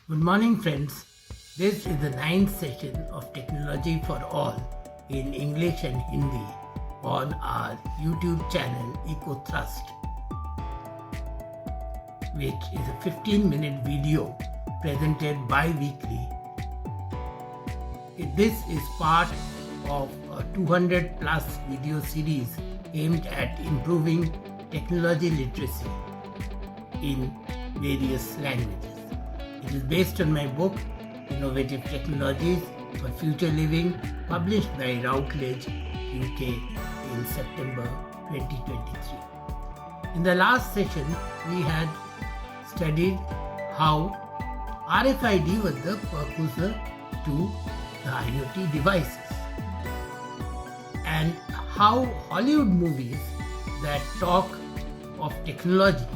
Good morning, friends. This is the ninth session of Technology for All in English and Hindi on our YouTube channel EcoThrust, which is a 15-minute video presented bi-weekly. This is part of a 200 plus video series aimed at improving technology literacy in various languages. It is based on my book, Innovative Technologies for Future Living, published by Routledge, UK in September 2023. In the last session, we had studied how RFID was the precursor to the IoT devices and how Hollywood movies that talk of technology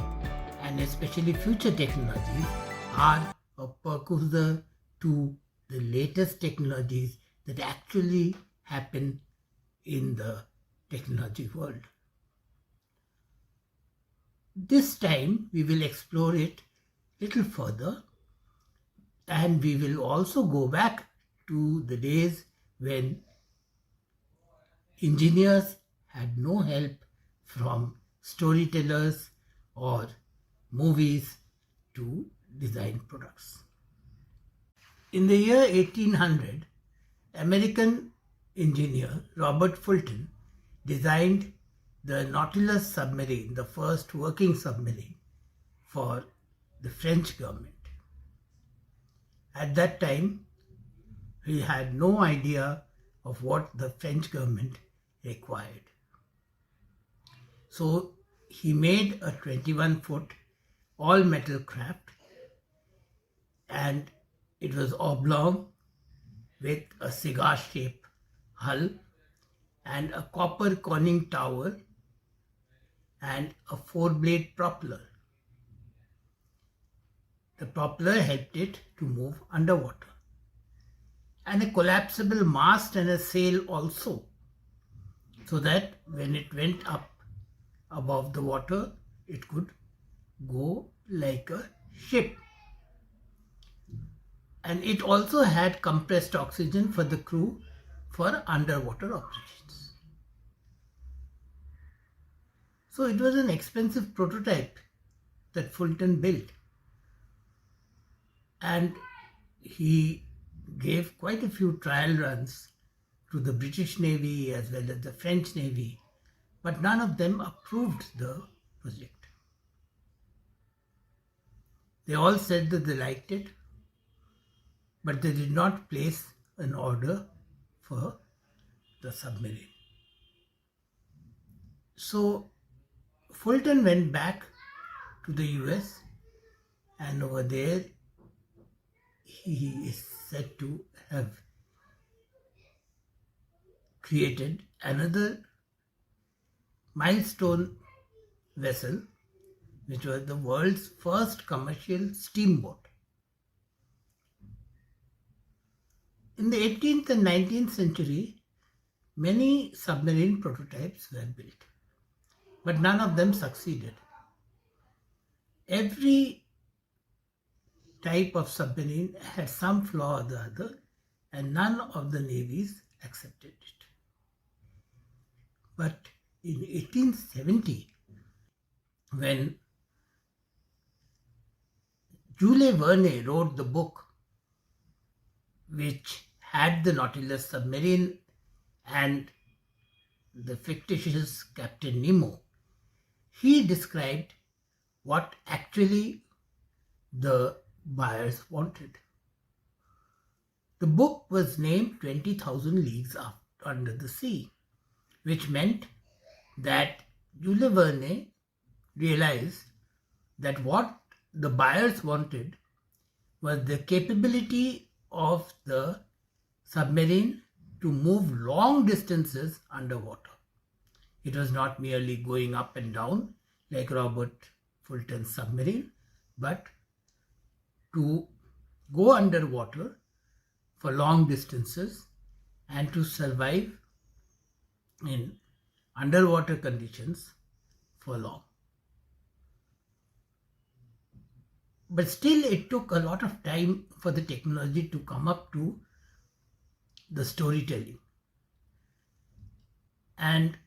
and especially future technologies are a precursor to the latest technologies that actually happen in the technology world. This time we will explore it a little further, and we will also go back to the days when engineers had no help from storytellers or movies to design products. In the year 1800, American engineer Robert Fulton designed the Nautilus submarine, the first working submarine for the French government. At that time, he had no idea of what the French government required. So he made a 21-foot all-metal craft, and it was oblong with a cigar-shaped hull and a copper conning tower and a 4-blade propeller. The propeller helped it to move underwater, and a collapsible mast and a sail also, so that when it went up above the water, it could go like a ship. And it also had compressed oxygen for the crew for underwater operations. So it was an expensive prototype that Fulton built, and he gave quite a few trial runs to the British Navy as well as the French Navy, but none of them approved the project. They all said that they liked it, but they did not place an order for the submarine. So Fulton went back to the US, and over there he is said to have created another milestone vessel, which was the world's first commercial steamboat. In the 18th and 19th century, many submarine prototypes were built, but none of them succeeded. Every type of submarine had some flaw or the other, and none of the navies accepted it. But in 1870, when Jules Verne wrote the book which had the Nautilus submarine and the fictitious Captain Nemo, he described what actually the buyers wanted. The book was named 20,000 Leagues Under the Sea, which meant that Jules Verne realized that what the buyers wanted was the capability of the submarine to move long distances underwater. It was not merely going up and down like Robert Fulton's submarine, but to go underwater for long distances and to survive in underwater conditions for long. But still, it took a lot of time for the technology to come up to the storytelling. And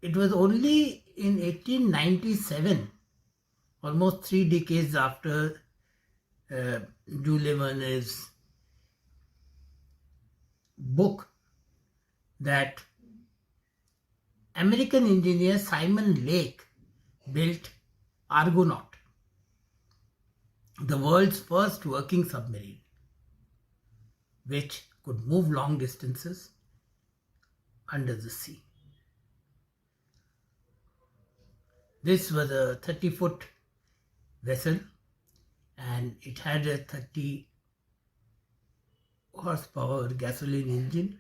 it was only in 1897, almost 3 decades after Jules Verne's book, that American engineer Simon Lake built Argonaut, the world's first working submarine, which could move long distances under the sea. This was a 30-foot vessel, and it had a 30 horsepower gasoline engine,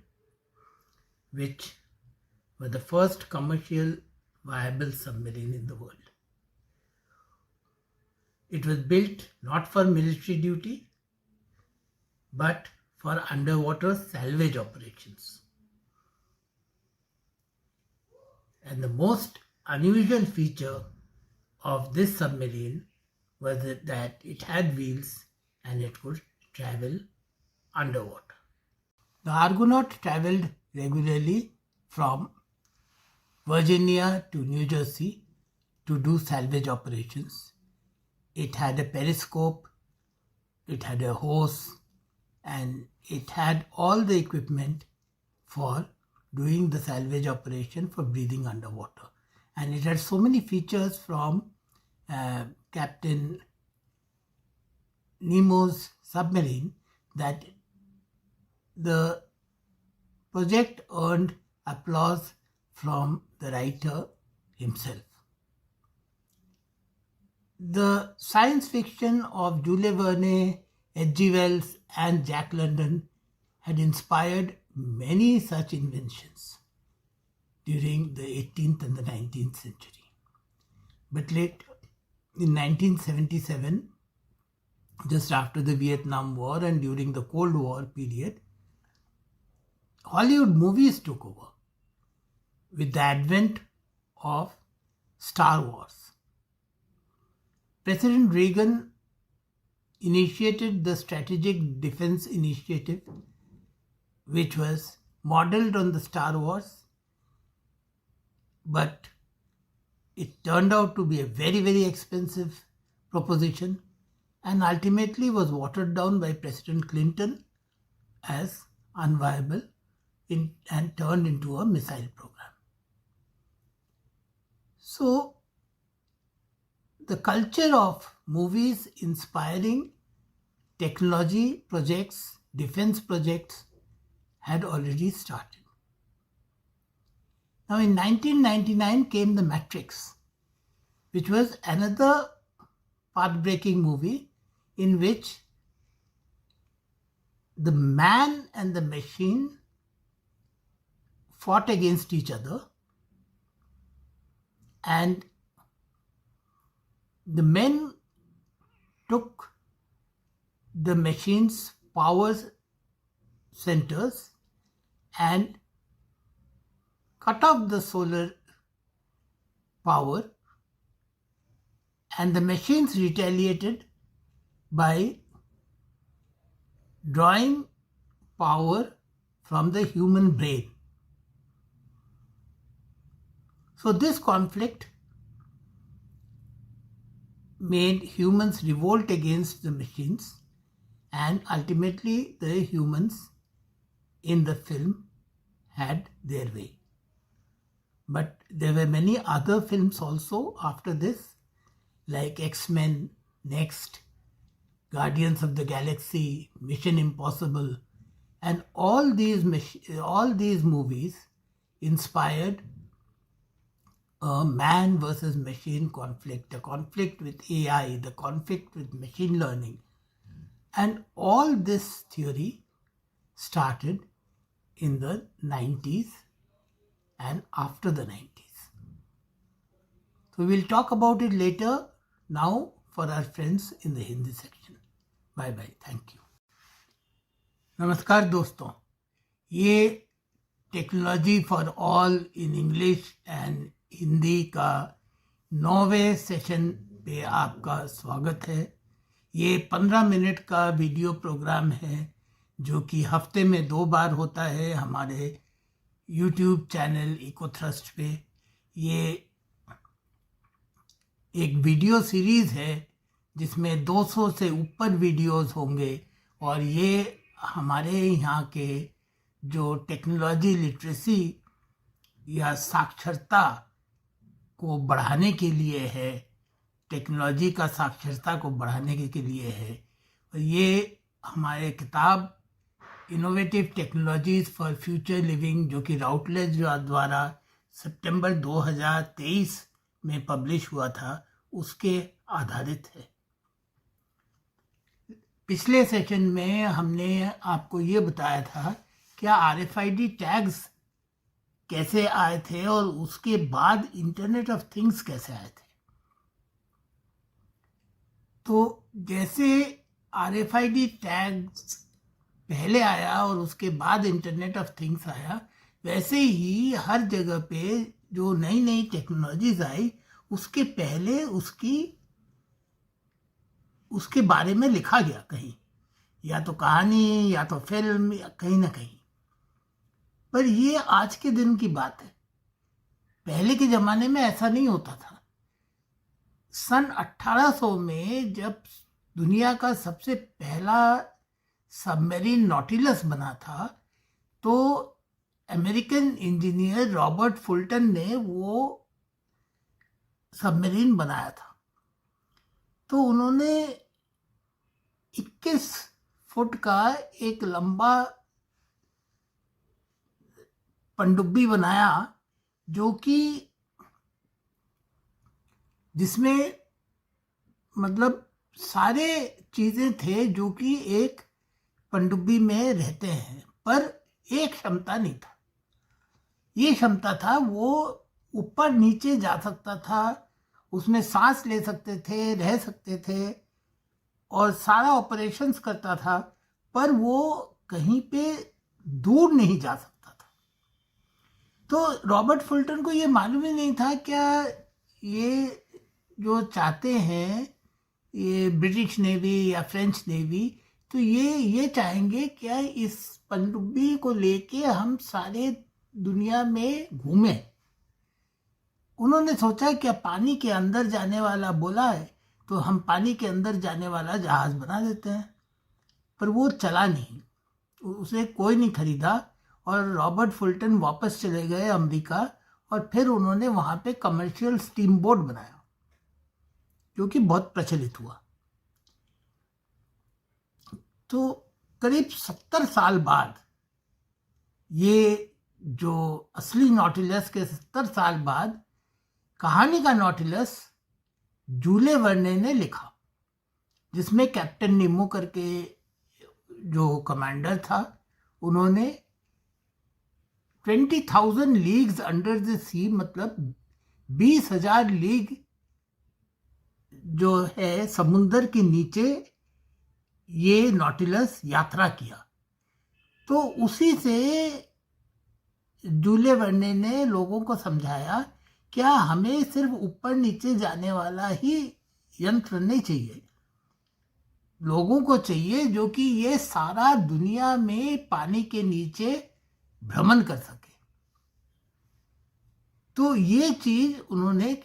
which was the first commercial viable submarine in the world. It was built not for military duty, but for underwater salvage operations. And the most unusual feature of this submarine was that it had wheels and it could travel underwater. The Argonaut traveled regularly from Virginia to New Jersey to do salvage operations. It had a periscope, it had a hose, and it had all the equipment for doing the salvage operation for breathing underwater. And it had so many features from Captain Nemo's submarine that the project earned applause from the writer himself. The science fiction of Jules Verne, H.G. Wells and Jack London had inspired many such inventions during the 18th and the 19th century. But late in 1977, just after the Vietnam War and during the Cold War period, Hollywood movies took over with the advent of Star Wars. President Reagan initiated the Strategic Defense Initiative, which was modeled on the Star Wars, but it turned out to be a very, very expensive proposition and ultimately was watered down by President Clinton as unviable and turned into a missile program. So, the culture of movies inspiring technology projects, defense projects, had already started. Now in 1999 came The Matrix, which was another path-breaking movie in which the man and the machine fought against each other, and the men took the machine's power centers and cut off the solar power, and the machines retaliated by drawing power from the human brain. So this conflict made humans revolt against the machines, and ultimately the humans in the film had their way. But there were many other films also after this, like X-Men, Next, Guardians of the Galaxy, Mission Impossible, and all these movies inspired a man versus machine conflict, a conflict with AI, the conflict with machine learning. And all this theory started in the 90s and after the 90s. So we'll talk about it later. Now for our friends in the Hindi section. Bye bye. Thank you. नमस्कार दोस्तों, ये technology for all in English and Hindi का 9वें session पे आपका स्वागत है। ये 15 minute का वीडियो प्रोग्राम है जो कि हफ्ते में 2 बार होता है हमारे यूट्यूब चैनल इकोथ्रस्ट पे। ये एक वीडियो सीरीज़ है जिसमें 200 से ऊपर वीडियोस होंगे और ये हमारे यहाँ के जो टेक्नोलॉजी लिटरेसी या साक्षरता को बढ़ाने के लिए है, टेक्नोलॉजी का साक्षरता को बढ़ाने के लिए है। और ये हमारे किताब innovative technologies for future living जो कि राउटलेज द्वारा सितंबर 2023 में पब्लिश हुआ था, उसके आधारित है। पिछले सेशन में हमने आपको ये बताया था क्या RFID टैग्स कैसे आए थे और उसके बाद इंटरनेट ऑफ थिंग्स कैसे आए थे। तो जैसे RFID टैग्स पहले आया और उसके बाद इंटरनेट ऑफ थिंग्स आया, वैसे ही हर जगह पे जो नई नई टेक्नोलॉजीज आई उसके पहले उसके बारे में लिखा गया कहीं, या तो कहानी या तो फिल्म या कहीं ना कहीं। पर ये आज के दिन की बात है, पहले के ज़माने में ऐसा नहीं होता था। सन 1800 में जब दुनिया का सबसे पहला सबमरीन नॉटिलस बना था, तो अमेरिकन इंजीनियर रॉबर्ट फुल्टन ने वो सबमरीन बनाया था। तो उन्होंने 21 फुट का एक लंबा पनडुब्बी बनाया जो कि जिसमें मतलब सारे चीज़ें थे जो कि एक पनडुब्बी में रहते हैं, पर एक क्षमता नहीं था। ये क्षमता था वो ऊपर नीचे जा सकता था, उसमें सांस ले सकते थे, रह सकते थे और सारा ऑपरेशंस करता था, पर वो कहीं पे दूर नहीं जा सकता था। तो रॉबर्ट फुल्टन को ये मालूम ही नहीं था क्या ये जो चाहते हैं ये ब्रिटिश नेवी या फ्रेंच नेवी, तो ये चाहेंगे क्या इस पनडुब्बी को लेके हम सारे दुनिया में घूमें। उन्होंने सोचा क्या पानी के अंदर जाने वाला बोला है तो हम पानी के अंदर जाने वाला जहाज बना देते हैं, पर वो चला नहीं, उसे कोई नहीं खरीदा और रॉबर्ट फुल्टन वापस चले गए अमेरिका और फिर उन्होंने वहाँ पे कमर्शियल स्टीम बोट बनाया जो कि बहुत प्रचलित हुआ। तो करीब 70 साल बाद, ये जो असली नॉटिलस के 70 साल बाद कहानी का नॉटिलस जूले वर्ने ने लिखा, जिसमें कैप्टन निमो करके जो कमांडर था, उन्होंने 20,000 लीग्स अंडर द सी, मतलब 20,000 लीग जो है समुंदर के नीचे ये नॉटिलस यात्रा किया। तो उसी से जूले वर्ने ने लोगों को समझाया क्या हमें सिर्फ ऊपर नीचे जाने वाला ही यंत्र नहीं चाहिए, लोगों को चाहिए जो कि ये सारा दुनिया में पानी के नीचे भ्रमण कर सके। तो ये चीज उन्होंने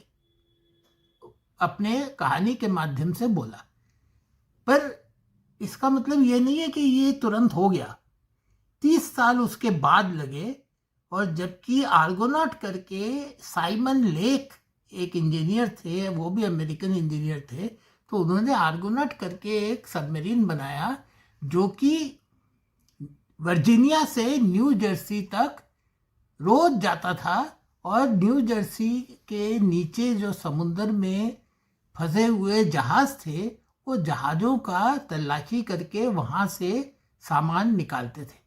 अपने कहानी के माध्यम से बोला, पर इसका मतलब ये नहीं है कि ये तुरंत हो गया। 30 साल उसके बाद लगे और जबकि आर्गोनॉट करके साइमन लेक एक इंजीनियर थे, वो भी अमेरिकन इंजीनियर थे, तो उन्होंने आर्गोनॉट करके एक सबमरीन बनाया जो कि वर्जीनिया से न्यू जर्सी तक रोज जाता था और न्यू जर्सी के नीचे जो समुद्र में फंसे हुए जहाज थे, वो जहाज़ों का तलाशी करके वहाँ से सामान निकालते थे।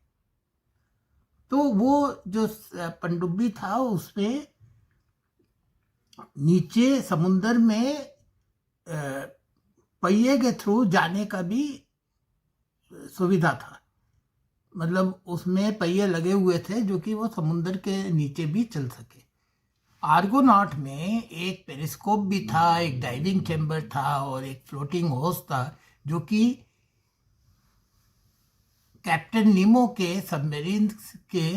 तो वो जो पनडुब्बी था उसमें नीचे समुद्र में पहिए के थ्रू जाने का भी सुविधा था, मतलब उसमें पहिए लगे हुए थे जो कि वो समुद्र के नीचे भी चल सके। आर्गोनॉट में एक पेरिस्कोप भी था, एक डाइविंग चैम्बर था और एक फ्लोटिंग होस्ट था, जो कि कैप्टन नीमो के सबमरीन के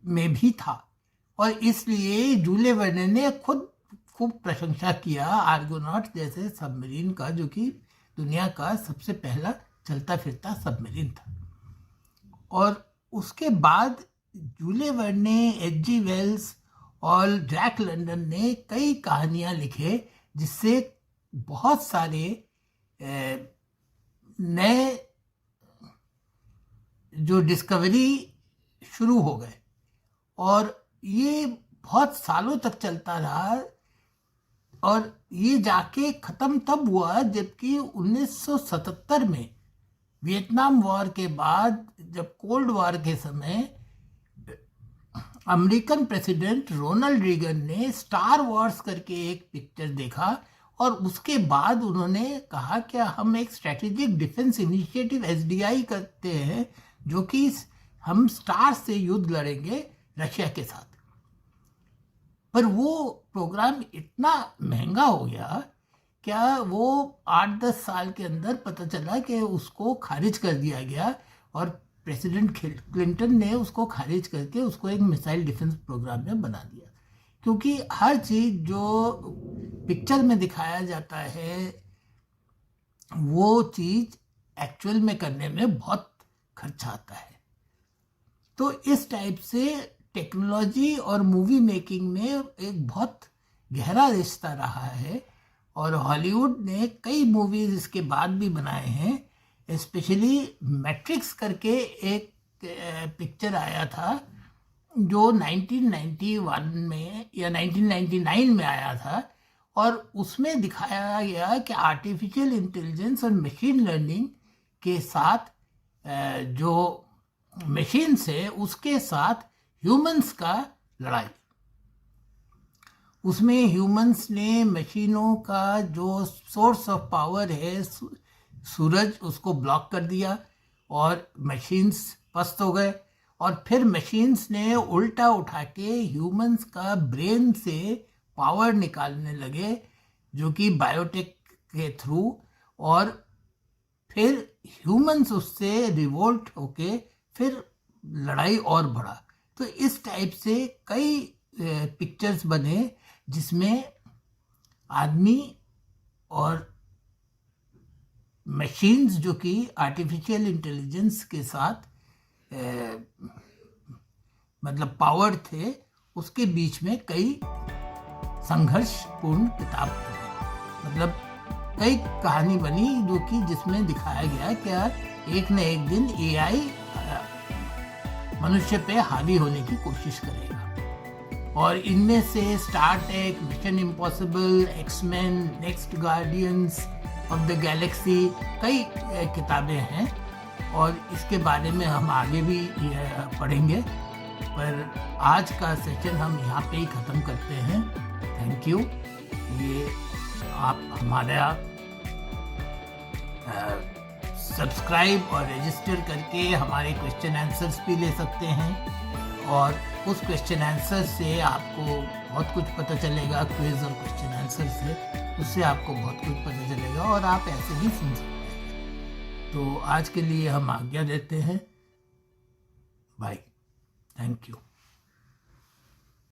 में भी था। और इसलिए जूले वर्ने ने खुद खूब प्रशंसा किया आर्गोनॉट जैसे सबमरीन का, जो कि दुनिया का सबसे पहला चलता फिरता सबमरीन था। और उसके बाद जूले वर्ने, H.G. वेल्स और जैक लंडन ने कई कहानियां लिखे, जिससे बहुत सारे नए जो डिस्कवरी शुरू हो गए। और ये बहुत सालों तक चलता रहा और ये जाके ख़त्म तब हुआ जबकि 1977 में वियतनाम वॉर के बाद, जब कोल्ड वॉर के समय अमेरिकन प्रेसिडेंट रोनाल्ड रीगन ने स्टार वॉर्स करके एक पिक्चर देखा और उसके बाद उन्होंने कहा कि हम एक स्ट्रेटेजिक डिफेंस इनिशिएटिव SDI करते हैं, जो कि हम स्टार से युद्ध लड़ेंगे रशिया के साथ। पर वो प्रोग्राम इतना महंगा हो गया, क्या वो 8-10 साल के अंदर पता चला कि उसको खारिज कर दिया गया और प्रेसिडेंट क्लिंटन ने उसको खारिज करके उसको एक मिसाइल डिफेंस प्रोग्राम में बना दिया। क्योंकि हर चीज़ जो पिक्चर में दिखाया जाता है वो चीज़ एक्चुअल में करने में बहुत खर्चा आता है। तो इस टाइप से टेक्नोलॉजी और मूवी मेकिंग में एक बहुत गहरा रिश्ता रहा है। और हॉलीवुड ने कई मूवीज इसके बाद भी बनाए हैं। स्पेशली मैट्रिक्स करके एक पिक्चर आया था जो 1991 में या 1999 में आया था, और उसमें दिखाया गया कि आर्टिफिशियल इंटेलिजेंस और मशीन लर्निंग के साथ जो मशीन्स है उसके साथ ह्यूमंस का लड़ाई। उसमें ह्यूमंस ने मशीनों का जो सोर्स ऑफ पावर है सूरज, उसको ब्लॉक कर दिया और मशीन्स पस्त हो गए। और फिर मशीन्स ने उल्टा उठा के ह्यूमंस का ब्रेन से पावर निकालने लगे, जो कि बायोटेक के थ्रू, और फिर ह्यूमंस उससे रिवोल्ट होके फिर लड़ाई और बढ़ा। तो इस टाइप से कई पिक्चर्स बने जिसमें आदमी और मशीन्स जो कि आर्टिफिशियल इंटेलिजेंस के साथ मतलब पावर थे, उसके बीच में कई संघर्षपूर्ण किताब बनी। मतलब कई कहानी बनी जो कि जिसमें दिखाया गया कि एक न एक दिन AI मनुष्य पे हावी होने की कोशिश करेगा। और इनमें से Star Trek, Mission Impossible, X Men, next Guardians of the Galaxy, कई किताबें हैं और इसके बारे में हम आगे भी पढ़ेंगे। पर आज का सेशन हम यहाँ पे ही ख़त्म करते हैं। Thank you. ये आप हमारा सब्सक्राइब और रजिस्टर करके हमारे क्वेश्चन आंसर्स भी ले सकते हैं, और उस क्वेश्चन आंसर से आपको बहुत कुछ पता चलेगा। क्विज और क्वेश्चन आंसर से उससे आपको बहुत कुछ पता चलेगा और आप ऐसे भी सुन सकते हैं। तो आज के लिए हम आज्ञा देते हैं। बाय। Thank you.